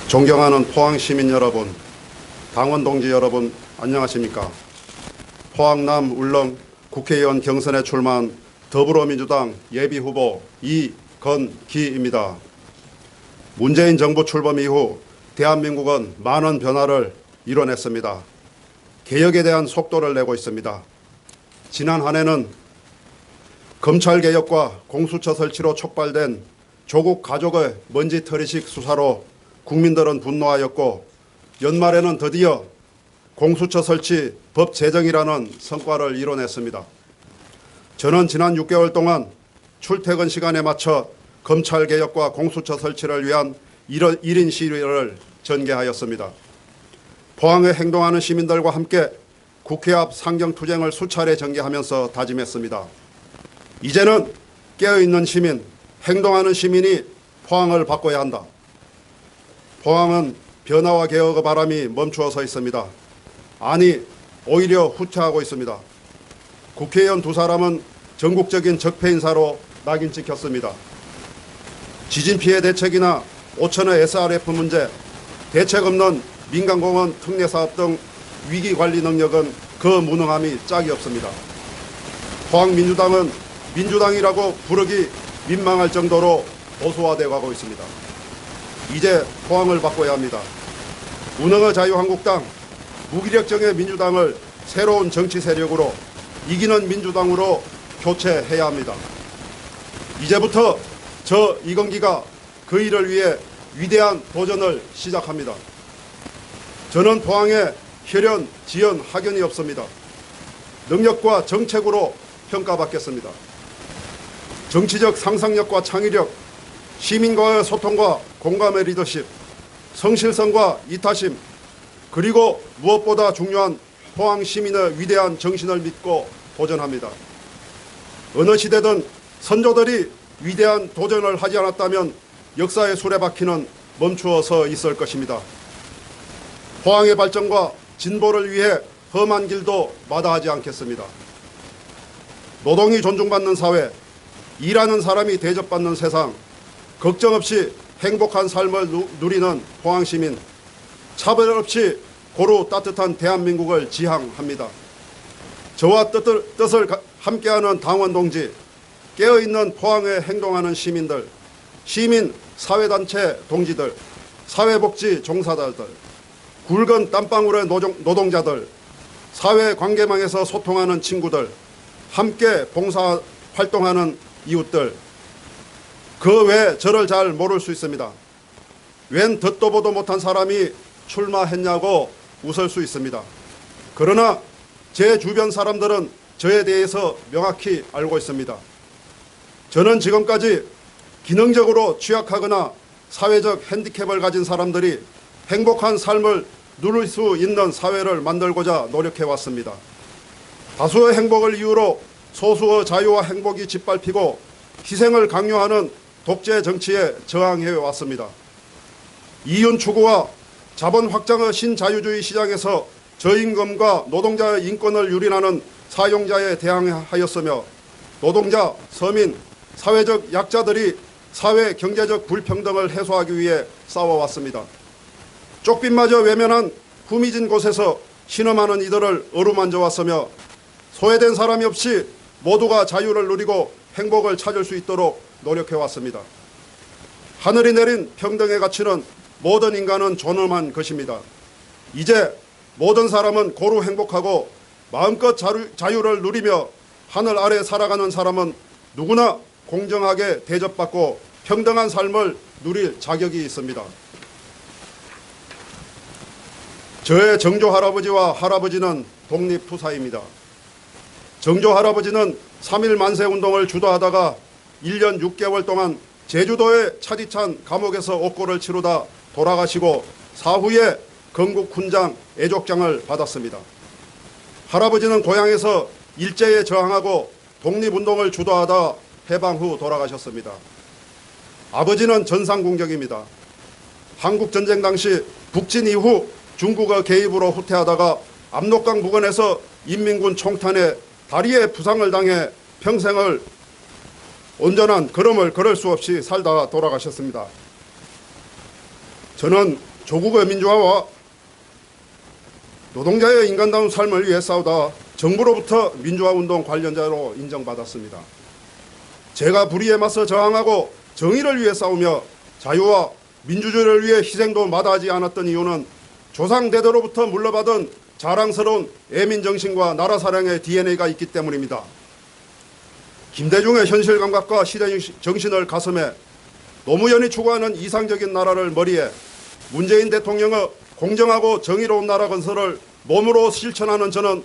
존경하는 포항 시민 여러분, 당원 동지 여러분, 안녕하십니까? 포항남 울릉 국회의원 경선에 출마한 더불어민주당 예비후보 이건기입니다. 문재인 정부 출범 이후 대한민국은 많은 변화를 이뤄냈습니다. 개혁에 대한 속도를 내고 있습니다. 지난 한 해는 검찰개혁과 공수처 설치로 촉발된 조국 가족의 먼지털이식 수사로 국민들은 분노하였고, 연말에는 드디어 공수처 설치 법 제정이라는 성과를 이뤄냈습니다. 저는 지난 6개월 동안 출퇴근 시간에 맞춰 검찰개혁과 공수처 설치를 위한 1인 시위를 전개하였습니다. 포항에 행동하는 시민들과 함께 국회 앞 상경투쟁을 수차례 전개하면서 다짐했습니다. 이제는 깨어있는 시민, 행동하는 시민이 포항을 바꿔야 한다. 포항은 변화와 개혁의 바람이 멈추어 서 있습니다. 아니, 오히려 후퇴하고 있습니다. 국회의원 두 사람은 전국적인 적폐 인사로 낙인 찍혔습니다. 지진 피해 대책이나 오천의 SRF 문제, 대책 없는 민간공원 특례사업 등 위기관리 능력은 그 무능함이 짝이 없습니다. 포항민주당은 민주당이라고 부르기 민망할 정도로 보수화되어 가고 있습니다. 이제 포항을 바꿔야 합니다. 운영의 자유한국당, 무기력정의 민주당을 새로운 정치 세력으로 이기는 민주당으로 교체해야 합니다. 이제부터 저 이건기가 그 일을 위해 위대한 도전을 시작합니다. 저는 포항에 혈연, 지연, 학연이 없습니다. 능력과 정책으로 평가받겠습니다. 정치적 상상력과 창의력, 시민과의 소통과 공감의 리더십, 성실성과 이타심, 그리고 무엇보다 중요한 포항 시민의 위대한 정신을 믿고 도전합니다. 어느 시대든 선조들이 위대한 도전을 하지 않았다면 역사의 수레바퀴는 멈추어 서 있을 것입니다. 포항의 발전과 진보를 위해 험한 길도 마다하지 않겠습니다. 노동이 존중받는 사회, 일하는 사람이 대접받는 세상, 걱정 없이 행복한 삶을 누리는 포항시민, 차별 없이 고루 따뜻한 대한민국을 지향합니다. 저와 뜻을 함께하는 당원 동지, 깨어있는 포항에 행동하는 시민들, 시민 사회단체 동지들, 사회복지 종사자들, 굵은 땀방울의 노동자들, 사회관계망에서 소통하는 친구들, 함께 봉사활동하는 이웃들, 그 외 저를 잘 모를 수 있습니다. 웬 듣도 보도 못한 사람이 출마했냐고 웃을 수 있습니다. 그러나 제 주변 사람들은 저에 대해서 명확히 알고 있습니다. 저는 지금까지 기능적으로 취약하거나 사회적 핸디캡을 가진 사람들이 행복한 삶을 누릴 수 있는 사회를 만들고자 노력해왔습니다. 다수의 행복을 이유로 소수의 자유와 행복이 짓밟히고 희생을 강요하는 독재 정치에 저항해왔습니다. 이윤 추구와 자본 확장의 신자유주의 시장에서 저임금과 노동자의 인권을 유린하는 사용자에 대항하였으며, 노동자, 서민, 사회적 약자들이 사회 경제적 불평등을 해소하기 위해 싸워왔습니다. 쪽빛마저 외면한 후미진 곳에서 신음하는 이들을 어루만져 왔으며, 소외된 사람이 없이 모두가 자유를 누리고 행복을 찾을 수 있도록 노력해왔습니다. 하늘이 내린 평등의 가치는 모든 인간은 존엄한 것입니다. 이제 모든 사람은 고루 행복하고 마음껏 자유를 누리며 하늘 아래 살아가는 사람은 누구나 공정하게 대접받고 평등한 삶을 누릴 자격이 있습니다. 저의 정조 할아버지와 할아버지는 독립투사입니다. 정조 할아버지는 3.1 만세운동을 주도하다가 1년 6개월 동안 제주도의 차디찬 감옥에서 옥고를 치르다 돌아가시고 사후에 건국훈장 애족장을 받았습니다. 할아버지는 고향에서 일제에 저항하고 독립운동을 주도하다 해방 후 돌아가셨습니다. 아버지는 전상궁격입니다. 한국전쟁 당시 북진 이후 중국의 개입으로 후퇴하다가 압록강 부근에서 인민군 총탄에 다리에 부상을 당해 평생을 온전한 걸음을 걸을 수 없이 살다 돌아가셨습니다. 저는 조국의 민주화와 노동자의 인간다운 삶을 위해 싸우다 정부로부터 민주화운동 관련자로 인정받았습니다. 제가 불의에 맞서 저항하고 정의를 위해 싸우며 자유와 민주주의를 위해 희생도 마다하지 않았던 이유는 조상 대대로부터 물려받은 자랑스러운 애민정신과 나라사랑의 DNA가 있기 때문입니다. 김대중의 현실 감각과 시대 정신을 가슴에 노무현이 추구하는 이상적인 나라를 머리에 문재인 대통령의 공정하고 정의로운 나라 건설을 몸으로 실천하는 저는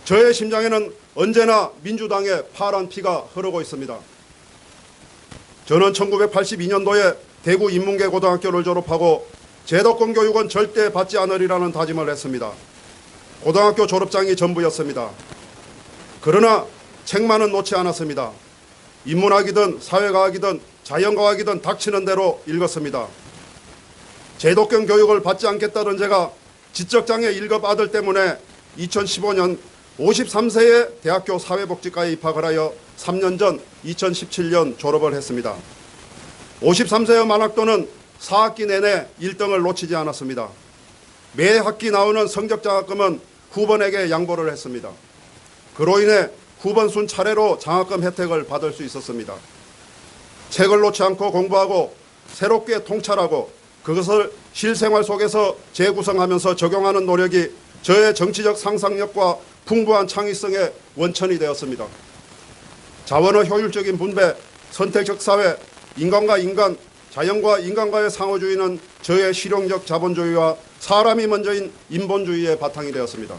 저의 심장에는 언제나 민주당의 파란 피가 흐르고 있습니다. 저는 1982년도에 대구 인문계 고등학교를 졸업하고 제도권 교육은 절대 받지 않으리라는 다짐을 했습니다. 고등학교 졸업장이 전부였습니다. 그러나 책만은 놓지 않았습니다. 인문학이든 사회과학이든 자연과학이든 닥치는 대로 읽었습니다. 제도권 교육을 받지 않겠다는 제가 지적장애 1급 아들 때문에 2015년 53세에 대학교 사회복지과에 입학을 하여 3년 전 2017년 졸업을 했습니다. 53세의 만학도는 4학기 내내 1등을 놓치지 않았습니다. 매 학기 나오는 성적장학금은 후번에게 양보를 했습니다. 그로 인해 후번 순 차례로 장학금 혜택을 받을 수 있었습니다. 책을 놓지 않고 공부하고 새롭게 통찰하고 그것을 실생활 속에서 재구성하면서 적용하는 노력이 저의 정치적 상상력과 풍부한 창의성의 원천이 되었습니다. 자원의 효율적인 분배, 선택적 사회, 인간과 인간, 자연과 인간과의 상호주의는 저의 실용적 자본주의와 사람이 먼저인 인본주의의 바탕이 되었습니다.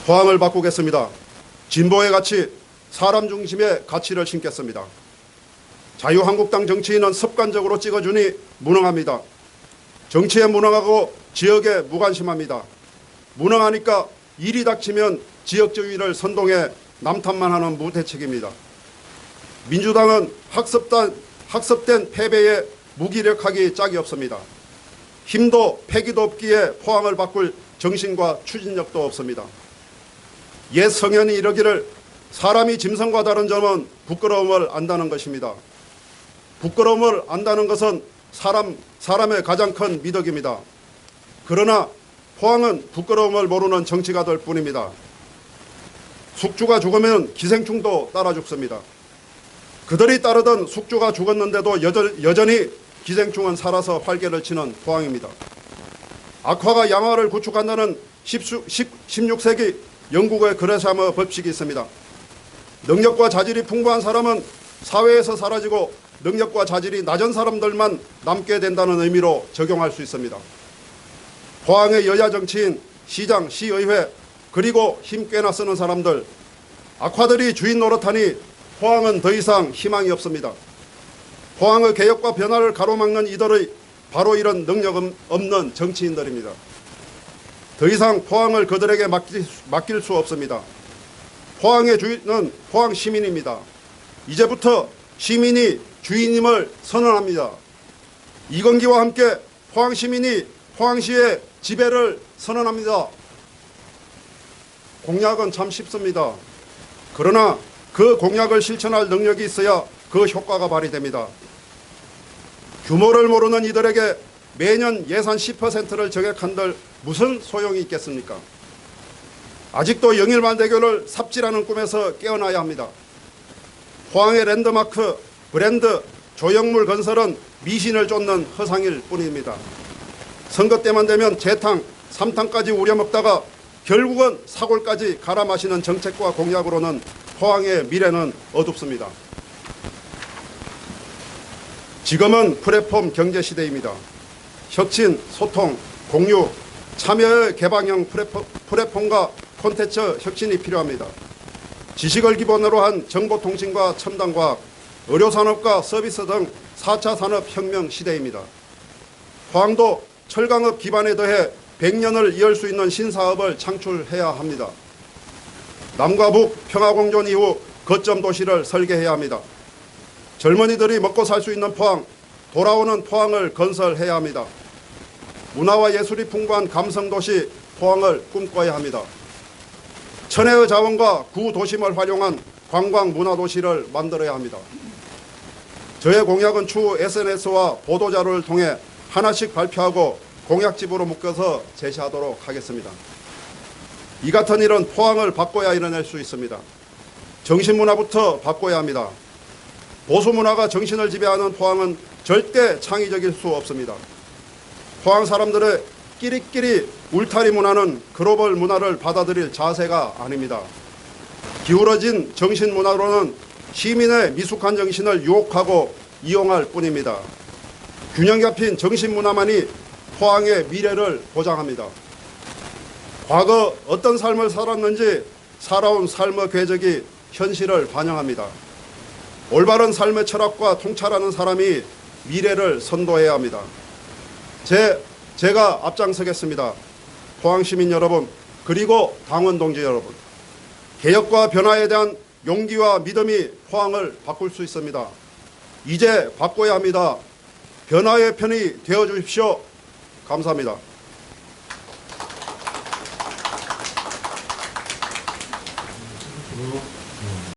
포항을 바꾸겠습니다. 진보의 가치, 사람 중심의 가치를 심겠습니다. 자유한국당 정치인은 습관적으로 찍어주니 무능합니다. 정치에 무능하고 지역에 무관심합니다. 무능하니까 일이 닥치면 지역주의를 선동해 남탓만 하는 무대책입니다. 민주당은 학습된 패배에 무기력하기 짝이 없습니다. 힘도 패기도 없기에 포항을 바꿀 정신과 추진력도 없습니다. 옛 성현이 이러기를 사람이 짐승과 다른 점은 부끄러움을 안다는 것입니다. 부끄러움을 안다는 것은 사람의 가장 큰 미덕입니다. 그러나 포항은 부끄러움을 모르는 정치가들 뿐입니다. 숙주가 죽으면 기생충도 따라 죽습니다. 그들이 따르던 숙주가 죽었는데도 여전히 기생충은 살아서 활개를 치는 포항입니다. 악화가 양화를 구축한다는 16세기 영국의 그레샴의 법칙이 있습니다. 능력과 자질이 풍부한 사람은 사회에서 사라지고 능력과 자질이 낮은 사람들만 남게 된다는 의미로 적용할 수 있습니다. 포항의 여야 정치인, 시장, 시의회 그리고 힘 꽤나 쓰는 사람들, 악화들이 주인 노릇하니 포항은 더 이상 희망이 없습니다. 포항의 개혁과 변화를 가로막는 이들의 바로 이런 능력 없는 정치인들입니다. 더 이상 포항을 그들에게 맡길 수 없습니다. 포항의 주인은 포항 시민입니다. 이제부터 시민이 주인임을 선언합니다. 이건기와 함께 포항 시민이 포항시의 지배를 선언합니다. 공약은 참 쉽습니다. 그러나 그 공약을 실천할 능력이 있어야 그 효과가 발휘됩니다. 규모를 모르는 이들에게 매년 예산 10%를 저격한들 무슨 소용이 있겠습니까? 아직도 영일만대교를 삽질하는 꿈에서 깨어나야 합니다. 포항의 랜드마크, 브랜드, 조형물 건설은 미신을 쫓는 허상일 뿐입니다. 선거 때만 되면 재탕, 삼탕까지 우려먹다가 결국은 사골까지 갈아 마시는 정책과 공약으로는 포항의 미래는 어둡습니다. 지금은 플랫폼 경제 시대입니다. 혁신, 소통, 공유, 참여의 개방형 플랫폼과 콘텐츠 혁신이 필요합니다. 지식을 기본으로 한 정보통신과 첨단과학, 의료산업과 서비스 등 4차 산업혁명 시대입니다. 포항도 철강업 기반에 더해 100년을 이을 수 있는 신사업을 창출해야 합니다. 남과 북 평화공존 이후 거점 도시를 설계해야 합니다. 젊은이들이 먹고 살 수 있는 포항, 돌아오는 포항을 건설해야 합니다. 문화와 예술이 풍부한 감성도시 포항을 꿈꿔야 합니다. 천혜의 자원과 구도심을 활용한 관광문화도시를 만들어야 합니다. 저의 공약은 추후 SNS와 보도자료를 통해 하나씩 발표하고 공약집으로 묶어서 제시하도록 하겠습니다. 이 같은 일은 포항을 바꿔야 이뤄낼 수 있습니다. 정신문화부터 바꿔야 합니다. 보수문화가 정신을 지배하는 포항은 절대 창의적일 수 없습니다. 포항 사람들의 끼리끼리 울타리 문화는 글로벌 문화를 받아들일 자세가 아닙니다. 기울어진 정신문화로는 시민의 미숙한 정신을 유혹하고 이용할 뿐입니다. 균형 잡힌 정신문화만이 포항의 미래를 보장합니다. 과거 어떤 삶을 살았는지 살아온 삶의 궤적이 현실을 반영합니다. 올바른 삶의 철학과 통찰하는 사람이 미래를 선도해야 합니다. 제가 앞장서겠습니다. 포항 시민 여러분, 그리고 당원 동지 여러분, 개혁과 변화에 대한 용기와 믿음이 포항을 바꿀 수 있습니다. 이제 바꿔야 합니다. 변화의 편이 되어 주십시오. 감사합니다.